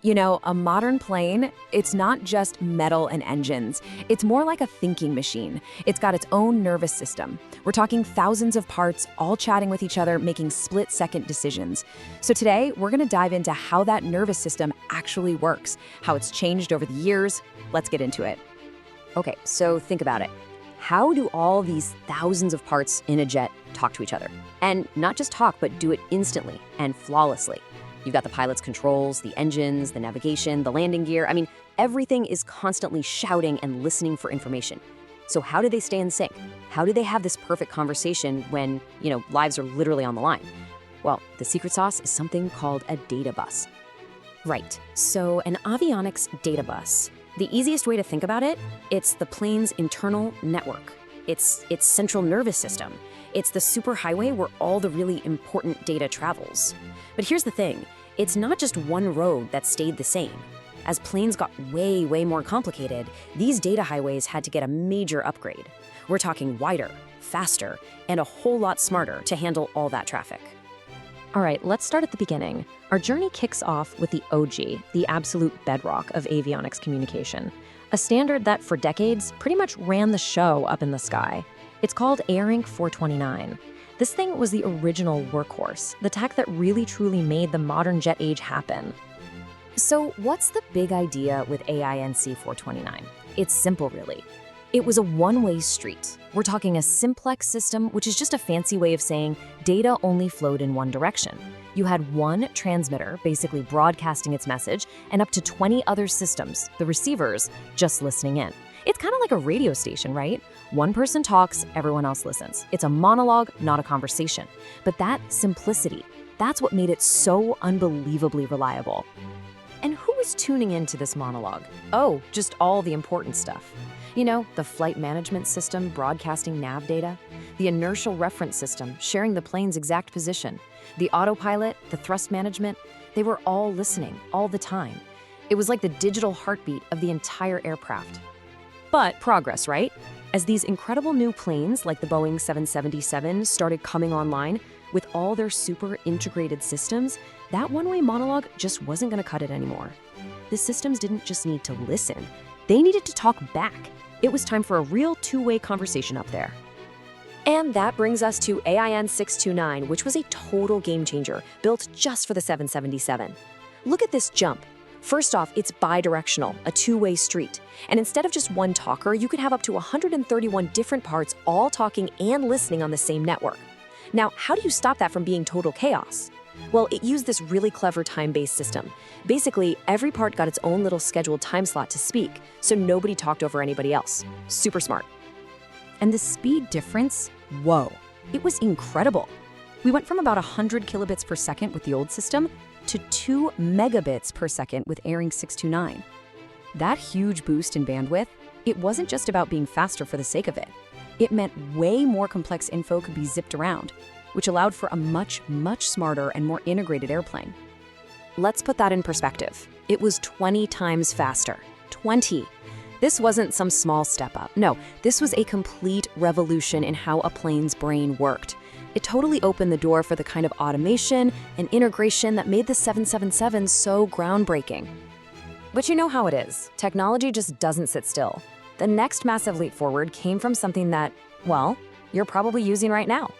You know, a modern plane, it's not just metal and engines. It's more like a thinking machine. It's got its own nervous system. We're talking thousands of parts, all chatting with each other, making split-second decisions. So today, we're going to dive into how that nervous system actually works, how it's changed over the years. Let's get into it. Okay, so think about it. How do all these thousands of parts in a jet talk to each other? And not just talk, but do it instantly and flawlessly. You've got the pilot's controls, the engines, the navigation, the landing gear. I mean, everything is constantly shouting and listening for information. So how do they stay in sync? How do they have this perfect conversation when, lives are literally on the line? Well, the secret sauce is something called a data bus. Right, so an avionics data bus. The easiest way to think about it, it's the plane's internal network. It's its central nervous system. It's the superhighway where all the really important data travels. But here's the thing, it's not just one road that stayed the same. As planes got way more complicated, these data highways had to get a major upgrade. We're talking wider, faster, and a whole lot smarter to handle all that traffic. All right, let's start at the beginning. Our journey kicks off with the OG, the absolute bedrock of avionics communication, a standard that for decades pretty much ran the show up in the sky. It's called ARINC-629. This thing was the original workhorse, the tech that really truly made the modern jet age happen. So what's the big idea with ARINC-629? It's simple, really. It was a one-way street. We're talking a simplex system, which is just a fancy way of saying data only flowed in one direction. You had one transmitter, basically broadcasting its message, and up to 20 other systems, the receivers, just listening in. It's kind of like a radio station, right? One person talks, everyone else listens. It's a monologue, not a conversation. But that simplicity, that's what made it so unbelievably reliable. And who was tuning into this monologue? Oh, just all the important stuff. The flight management system broadcasting nav data, the inertial reference system sharing the plane's exact position, the autopilot, the thrust management, they were all listening all the time. It was like the digital heartbeat of the entire aircraft. But progress, right? As these incredible new planes like the Boeing 777 started coming online with all their super integrated systems, that one-way monologue just wasn't going to cut it anymore. The systems didn't just need to listen, they needed to talk back. It was time for a real two-way conversation up there. And that brings us to ARINC-629, which was a total game changer, built just for the 777. Look at this jump. First off, it's bidirectional, a two-way street. And instead of just one talker, you could have up to 131 different parts all talking and listening on the same network. Now, how do you stop that from being total chaos? Well, it used this really clever time-based system. Basically, every part got its own little scheduled time slot to speak, so nobody talked over anybody else. Super smart. And the speed difference, whoa, it was incredible. We went from about 100 kilobits per second with the old system to 2 megabits per second with ARINC-629. That huge boost in bandwidth, it wasn't just about being faster for the sake of it. It meant way more complex info could be zipped around, which allowed for a much smarter and more integrated airplane. Let's put that in perspective. It was 20 times faster. 20. This wasn't some small step up. No, this was a complete revolution in how a plane's brain worked. It totally opened the door for the kind of automation and integration that made the 777 so groundbreaking. But you know how it is. Technology just doesn't sit still. The next massive leap forward came from something that, well, you're probably using right now.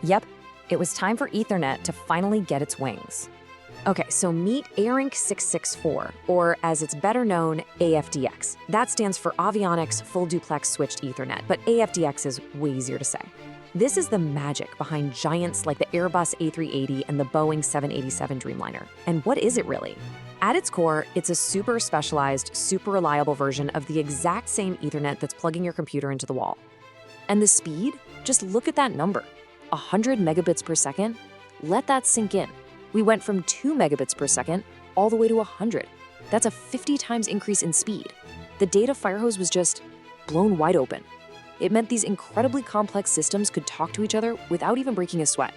Yep, it was time for Ethernet to finally get its wings. Okay, so meet ARINC-664, or as it's better known, AFDX. That stands for Avionics Full Duplex Switched Ethernet, but AFDX is way easier to say. This is the magic behind giants like the Airbus A380 and the Boeing 787 Dreamliner. And what is it really? At its core, it's a super specialized, super reliable version of the exact same Ethernet that's plugging your computer into the wall. And the speed? Just look at that number. 100 megabits per second? Let that sink in. We went from 2 megabits per second all the way to 100. That's a 50 times increase in speed. The data firehose was just blown wide open. It meant these incredibly complex systems could talk to each other without even breaking a sweat.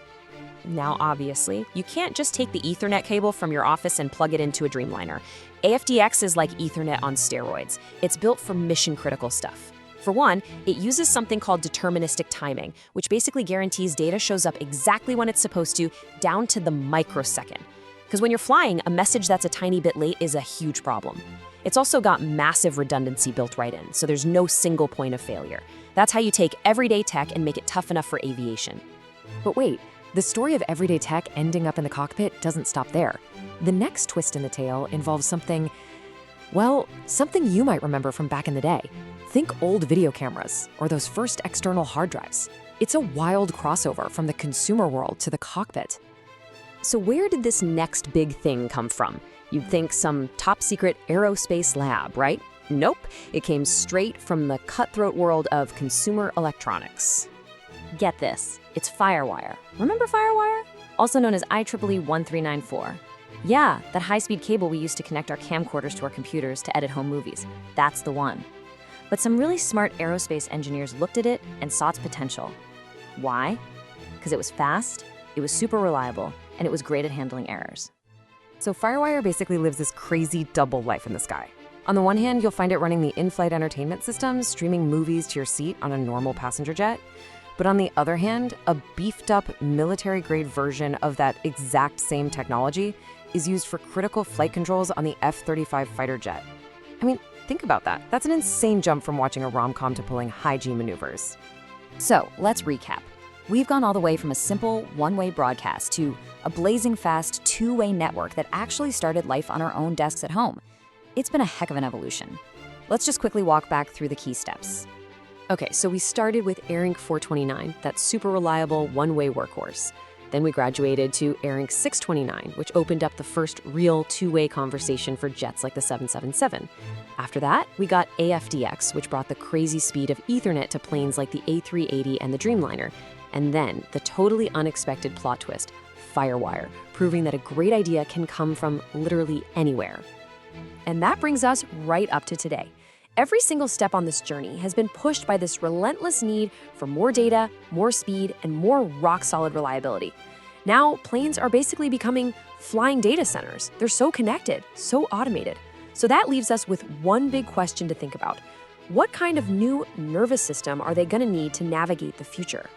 Now, obviously, you can't just take the Ethernet cable from your office and plug it into a Dreamliner. AFDX is like Ethernet on steroids. It's built for mission-critical stuff. For one, it uses something called deterministic timing, which basically guarantees data shows up exactly when it's supposed to, down to the microsecond. Because when you're flying, a message that's a tiny bit late is a huge problem. It's also got massive redundancy built right in, so there's no single point of failure. That's how you take everyday tech and make it tough enough for aviation. But wait, the story of everyday tech ending up in the cockpit doesn't stop there. The next twist in the tale involves something you might remember from back in the day. Think old video cameras or those first external hard drives. It's a wild crossover from the consumer world to the cockpit. So where did this next big thing come from? You'd think some top-secret aerospace lab, right? Nope, it came straight from the cutthroat world of consumer electronics. Get this, it's FireWire. Remember FireWire? Also known as IEEE 1394. Yeah, that high-speed cable we used to connect our camcorders to our computers to edit home movies. That's the one. But some really smart aerospace engineers looked at it and saw its potential. Why? Because it was fast, it was super reliable, and it was great at handling errors. So FireWire basically lives this crazy double life in the sky. On the one hand, you'll find it running the in-flight entertainment system, streaming movies to your seat on a normal passenger jet. But on the other hand, a beefed-up military-grade version of that exact same technology is used for critical flight controls on the F-35 fighter jet. I mean, think about that. That's an insane jump from watching a rom-com to pulling high-G maneuvers. So, let's recap. We've gone all the way from a simple one-way broadcast to a blazing fast two-way network that actually started life on our own desks at home. It's been a heck of an evolution. Let's just quickly walk back through the key steps. Okay, so we started with ARINC-429, that super reliable one-way workhorse. Then we graduated to ARINC-629, which opened up the first real two-way conversation for jets like the 777. After that, we got AFDX, which brought the crazy speed of Ethernet to planes like the A380 and the Dreamliner. And then the totally unexpected plot twist, FireWire, proving that a great idea can come from literally anywhere. And that brings us right up to today. Every single step on this journey has been pushed by this relentless need for more data, more speed, and more rock-solid reliability. Now, planes are basically becoming flying data centers. They're so connected, so automated. So that leaves us with one big question to think about. What kind of new nervous system are they going to need to navigate the future?